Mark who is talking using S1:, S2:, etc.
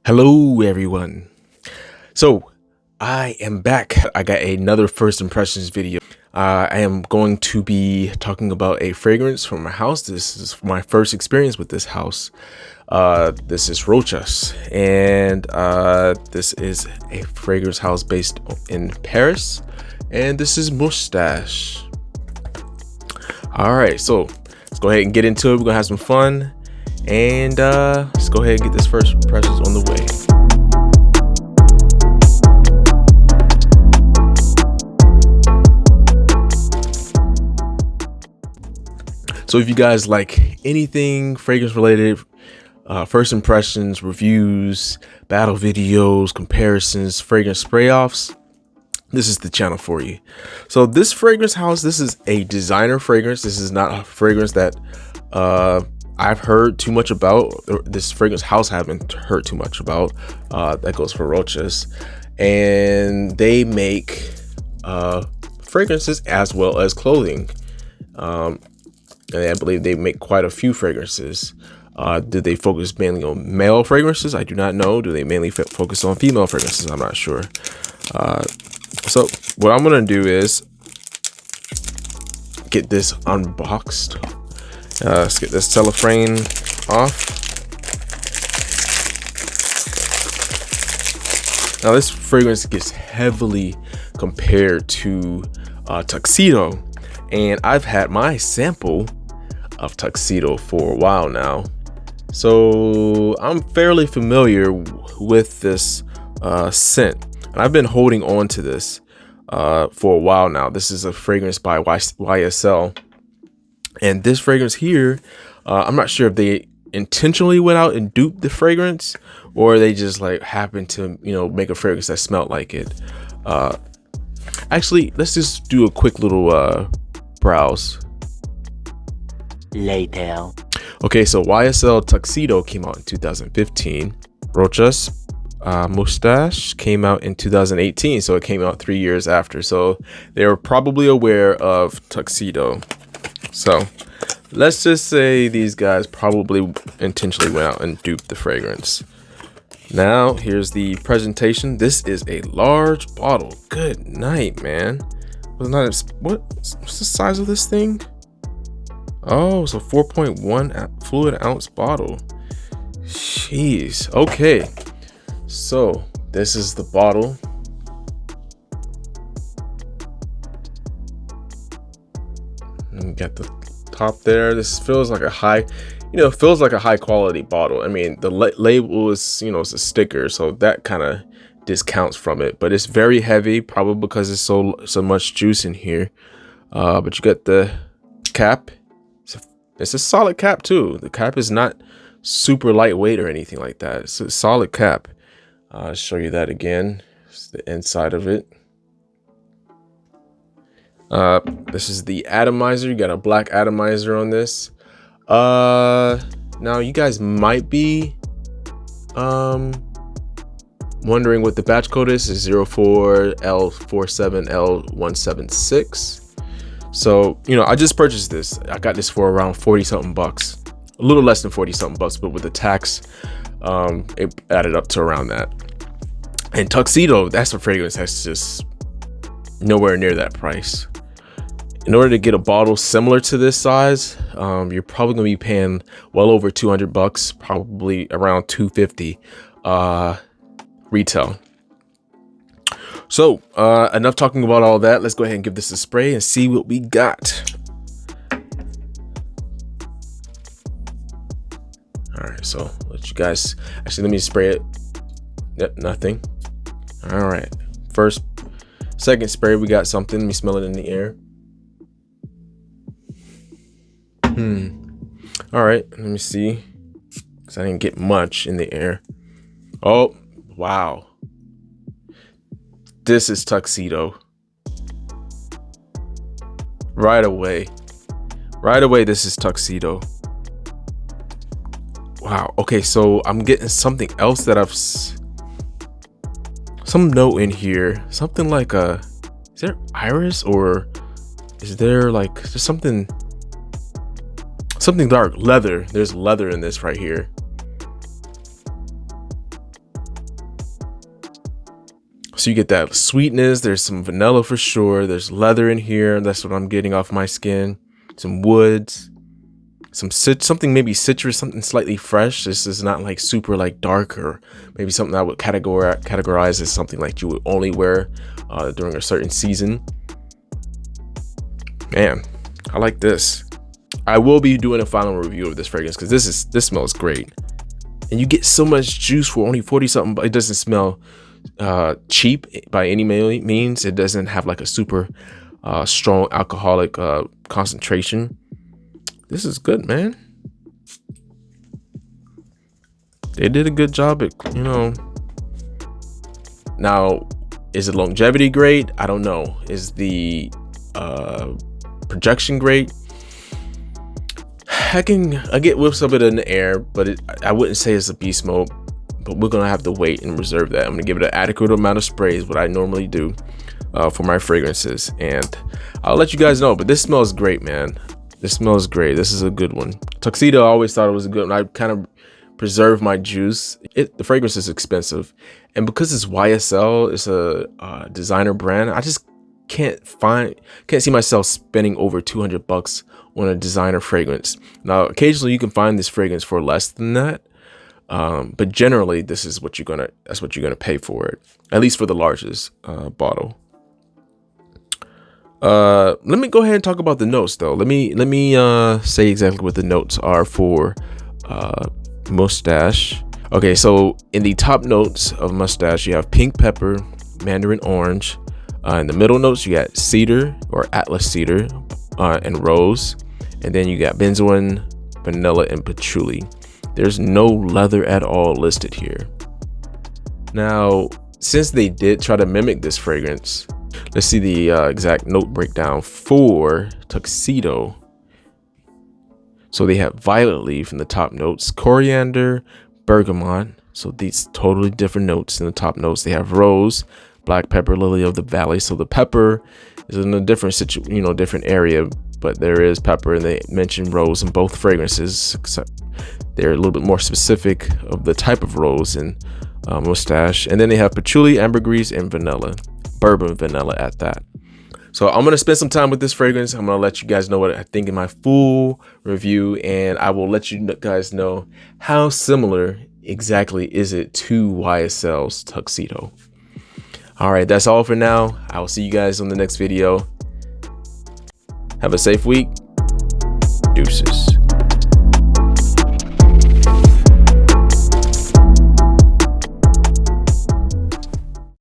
S1: Hello, everyone. So I am back. I got another first impressions video. I am going to be talking about a fragrance from my house. This is my first experience with this house. This is Rochas, and this is a fragrance house based in Paris, and this is Moustache. All right, so let's go ahead and get into it. We're gonna have some fun, and let's go ahead and get this first impressions on the way. So if you guys like anything fragrance related, first impressions, reviews, battle videos, comparisons, fragrance spray offs, this is the channel for you. So this fragrance house, this is a designer fragrance. This is not a fragrance that I've heard too much about. This fragrance house I haven't heard too much about. That goes for Rochas, and they make fragrances as well as clothing. And I believe they make quite a few fragrances. Do they focus mainly on male fragrances? I do not know. Do they mainly focus on female fragrances? I'm not sure. So what I'm gonna do is get this unboxed. Let's get this cellophane off. Now this fragrance gets heavily compared to Tuxedo, and I've had my sample of Tuxedo for a while now, so I'm fairly familiar with this scent, and I've been holding on to this for a while now. This is a fragrance by YSL, and this fragrance here, I'm not sure if they intentionally went out and duped the fragrance, or they just like happened to make a fragrance that smelled like it. Actually, let's just do a quick little browse
S2: later.
S1: Okay, so YSL Tuxedo came out in 2015. Rochas Moustache came out in 2018, so it came out 3 years after. So they were probably aware of Tuxedo. So let's just say these guys probably intentionally went out and duped the fragrance. Now here's the presentation. This is a large bottle. Good night, man. What's the size of this thing? Oh, so 4.1 fluid ounce bottle. Jeez. Okay, so this is the bottle. And got the top there. This feels like a high, feels like a high quality bottle. I mean, the label is, it's a sticker, so that kind of discounts from it. But it's very heavy, probably because there's so much juice in here. But you got the cap. It's a solid cap too. The cap is not super lightweight or anything like that. It's a solid cap. I'll show you that again. It's the inside of it. This is the atomizer. You got a black atomizer on this. Now you guys might be wondering what the batch code is. It's 04L47L176. So, I just purchased this. I got this for around 40 something bucks, a little less than 40 something bucks, but with the tax, it added up to around that. And Tuxedo, that's a fragrance that's just nowhere near that price. In order to get a bottle similar to this size, you're probably gonna be paying well over 200 bucks, probably around 250 retail. So enough talking about all that. Let's go ahead and give this a spray and see what we got. All right, so let you guys let me spray it. Yep, nothing. All right, second spray, we got something. Let me smell it in the air. All right, let me see, because I didn't get much in the air. Oh, wow. This is Tuxedo. Right away, this is Tuxedo. Wow. Okay, so I'm getting something else that some note in here. Something like is there iris, or is there like there's something dark? Leather. There's leather in this right here. So you get that sweetness. There's some vanilla for sure. There's leather in here. That's what I'm getting off my skin. Some woods, something maybe citrus, something slightly fresh. This is not like super like dark, or maybe something I would categorize as something like you would only wear during a certain season. Man, I like this. I will be doing a final review of this fragrance because this smells great, and you get so much juice for only 40 something. But it doesn't smell cheap by any means. It doesn't have like a super strong alcoholic concentration. This is good, man. They did a good job at, you know. Now, is the longevity great? I don't know. Is the projection great? I get whiffs of it in the air, but I wouldn't say it's a beast mode. But we're gonna have to wait and reserve that. I'm gonna give it an adequate amount of spray, is what I normally do for my fragrances, and I'll let you guys know. But this smells great, man. This smells great. This is a good one. Tuxedo, I always thought it was a good one. I kind of preserve my juice. The fragrance is expensive, and because it's YSL, it's a designer brand. I just can't see myself spending over 200 bucks on a designer fragrance. Now, occasionally you can find this fragrance for less than that. But generally that's what you're gonna pay for it, at least for the largest bottle. Let me go ahead and talk about the notes though. Let me say exactly what the notes are for Moustache. Okay, so in the top notes of Moustache, you have pink pepper, mandarin orange. In the middle notes, you got cedar or Atlas cedar and rose, and then you got benzoin, vanilla, and patchouli. There's no leather at all listed here. Now, since they did try to mimic this fragrance, let's see the exact note breakdown for Tuxedo. So they have violet leaf in the top notes, coriander, bergamot. So these totally different notes in the top notes. They have rose, black pepper, lily of the valley. So the pepper is in a different different area, but there is pepper, and they mention rose in both fragrances, except they're a little bit more specific of the type of rose in Moustache. And then they have patchouli, ambergris, and vanilla, bourbon vanilla at that. So I'm gonna spend some time with this fragrance. I'm gonna let you guys know what I think in my full review, and I will let you guys know how similar exactly is it to YSL's Tuxedo. All right, that's all for now. I will see you guys on the next video. Have a safe week. Deuces.